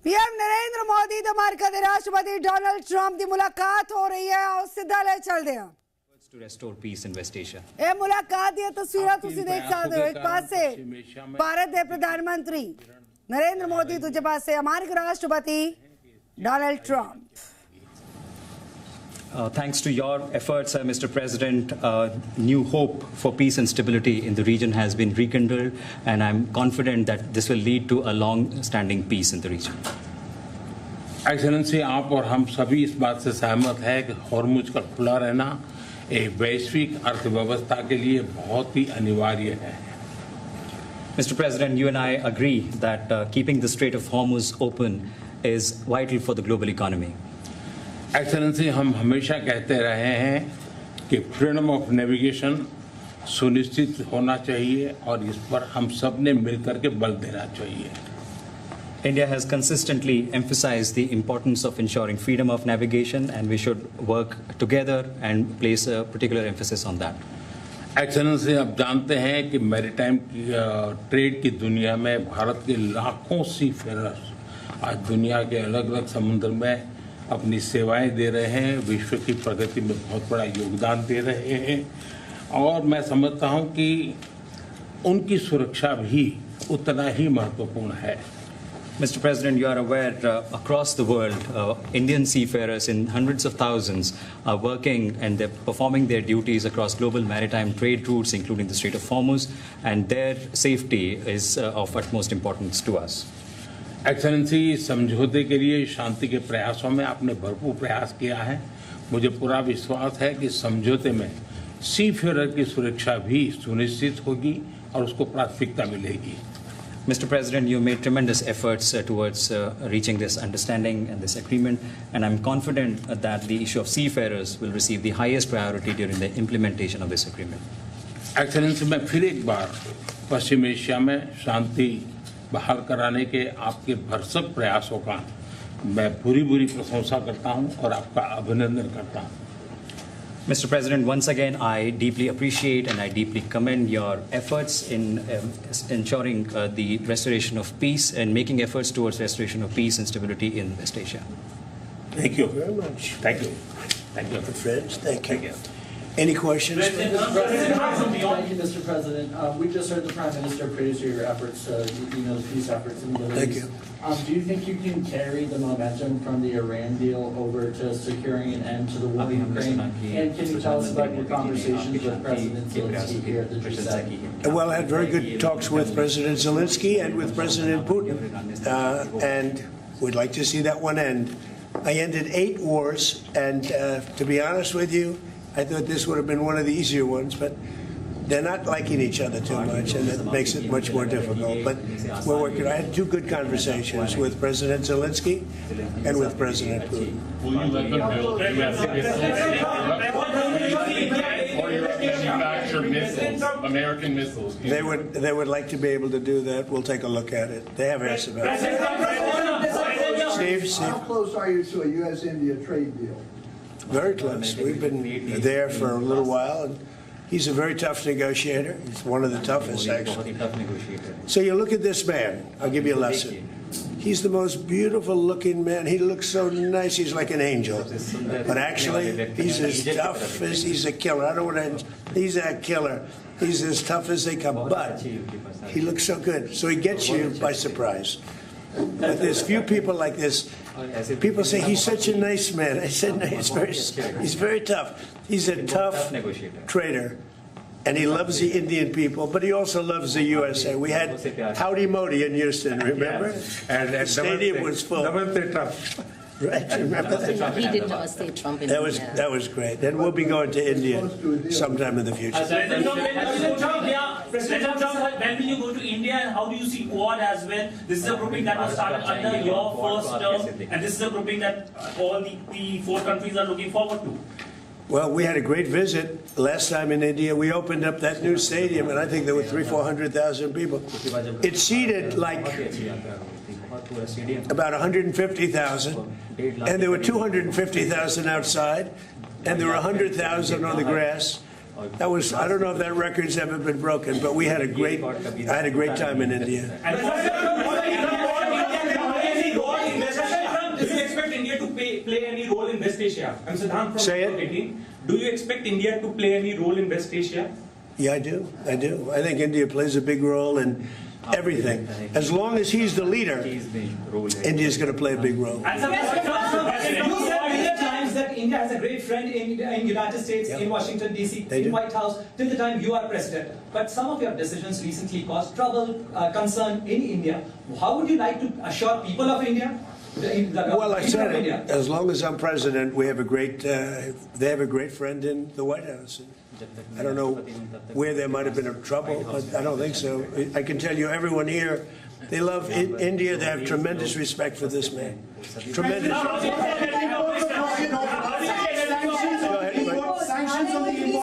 PM Narendra Modi ਤੇ America ਦੇ ਰਾਸ਼ਟਰਪਤੀ ਡੋਨਲਡ ਟਰੰਪ ਦੀ ਮੁਲਾਕਾਤ ਹੋ ਰਹੀ ਹੈ। ਆਓ ਸਿੱਧਾ ਲੈ ਚੱਲਦੇ ਹਾਂ। To restore peace in West Asia. ਇਹ ਮੁਲਾਕਾਤ ਦੀਆਂ ਤਸਵੀਰਾਂ ਤੁਸੀਂ ਦੇਖ ਸਕਦੇ ਹੋ। ਇੱਕ ਪਾਸੇ ਭਾਰਤ ਦੇ ਪ੍ਰਧਾਨ ਮੰਤਰੀ ਨਰਿੰਦਰ ਮੋਦੀ, ਦੂਜੇ ਪਾਸੇ ਅਮਰੀਕਾ ਰਾਸ਼ਟਰਪਤੀ Donald Trump. Thanks to your efforts, Mr. President, new hope for peace and stability in the region has been rekindled, and I'm confident that this will lead to a long-standing peace in the region. Excellency, आप और हम सभी इस बात से सहमत हैं कि हॉर्मुज का खुला रहना एक वैश्विक अर्थव्यवस्था के लिए बहुत ही अनिवार्य है। Mr. President, you and I agree that keeping the Strait of Hormuz open is vital for the global economy. Excellency, हम हमेशा कहते रहे हैं कि फ्रीडम ऑफ नेविगेशन सुनिश्चित होना चाहिए और इस पर हम सब ने मिलकर के बल देना चाहिए। India has consistently emphasized the importance of ensuring freedom of navigation, and we should work together and place a particular emphasis on that. Excellency, आप जानते हैं कि मैरीटाइम ट्रेड की दुनिया में भारत के लाखों सी फेरर्स आज दुनिया के अलग अलग समुद्र में अपनी सेवाएं दे रहे हैं, विश्व की प्रगति में बहुत बड़ा योगदान दे रहे हैं, और मैं समझता हूं कि उनकी सुरक्षा भी उतना ही महत्वपूर्ण है। Mr. President, you are aware across the world, Indian seafarers in hundreds of thousands are working and they're performing their duties across global maritime trade routes, including the Strait of Hormuz, and their safety is of utmost importance to us. Excellency, समझौते के लिए शांति के प्रयासों में आपने भरपूर प्रयास किया है। मुझे पूरा विश्वास है कि समझौते में सीफेरर की सुरक्षा भी सुनिश्चित होगी और उसको प्राथमिकता मिलेगी। Mr. President, you made tremendous efforts towards reaching this understanding and this agreement, and I'm confident that the issue of seafarers will receive the highest priority during the implementation of this agreement. Excellency, मैं फिर एक बार पश्चिम Asia में शांति बहाल कराने के आपके भरसक प्रयासों का मैं पूरी प्रशंसा करता हूं और आपका अभिनंदन करता हूं। Mr. President, once again, I deeply appreciate and I deeply commend your efforts in ensuring the restoration of peace and making efforts towards restoration of peace and stability in West Asia. Thank you very much. Thank you. Thank you. Friends, thank you. Any questions? Thank you, Mr. President. We just heard the Prime Minister praise your efforts, the peace efforts in the Middle Thank East. you. Do you think you can carry the momentum from the Iran deal over to securing an end to the war in Ukraine? And can you tell us about your conversations with President Zelensky here at the G7? Well, I had very good talks with President Zelensky and with President Putin, and we'd like to see that one end. I ended 8 wars, and to be honest with you, I thought this would have been one of the easier ones, but they're not liking each other too much, and it makes it much more difficult. But we're working. I had 2 good conversations with President Zelensky and with President Putin. Will you let them build U.S. manufacture missiles, American missiles? They would like to be able to do that. We'll take a look at it. They have asked about it. Steve. How close are you to a U.S.-India trade deal? Very close. We've been there for a little while, and he's a very tough negotiator. He's one of the toughest, actually. So you look at this man. I'll give you a lesson. He's the most beautiful-looking man. He looks so nice. He's like an angel. But actually, he's as tough as he's a killer. I don't want to. He's a killer. He's as tough as they come. But he looks so good. So he gets you by surprise. But there's few people like this. People say he's such a nice man. I said no, he's very tough. He's a tough trader, and he loves the Indian people, but he also loves the USA. We had Howdy Modi in Houston, remember? And the stadium was full. Right, remember that? He did not say Trump in That was great. Then we'll be going to India sometime in the future. President Trump, when will you go to India, and how do you see Quad as well? This is a grouping that was started under your first term, and this is a grouping that all the 4 countries are looking forward to. Well, we had a great visit last time in India. We opened up that new stadium, and I think there were 400,000 people. It seated like about 150,000, and there were 250,000 outside, and there were 100,000 on the grass. That was, I don't know if that record's ever been broken, but I had a great time in India. you expect India to play any role in West Asia? I'm Siddhant from Say it. Network 18. Do you expect India to play any role in West Asia? Yeah, I do. I do. I think India plays a big role in everything. As long as he's the leader, India's going to play a big role. And sir, You said many times that India has a great friend in United States, in Washington D.C., They in do. White House, till the time you are president. But some of your decisions recently caused trouble, concern in India. How would you like to assure people of India? Well, I said of it. India? As long as I'm president, we have a great. They have a great friend in the White House. I don't know where there might have been a trouble, but I don't think so. I can tell you, everyone here, they love India. They have tremendous respect for this man. Tremendous.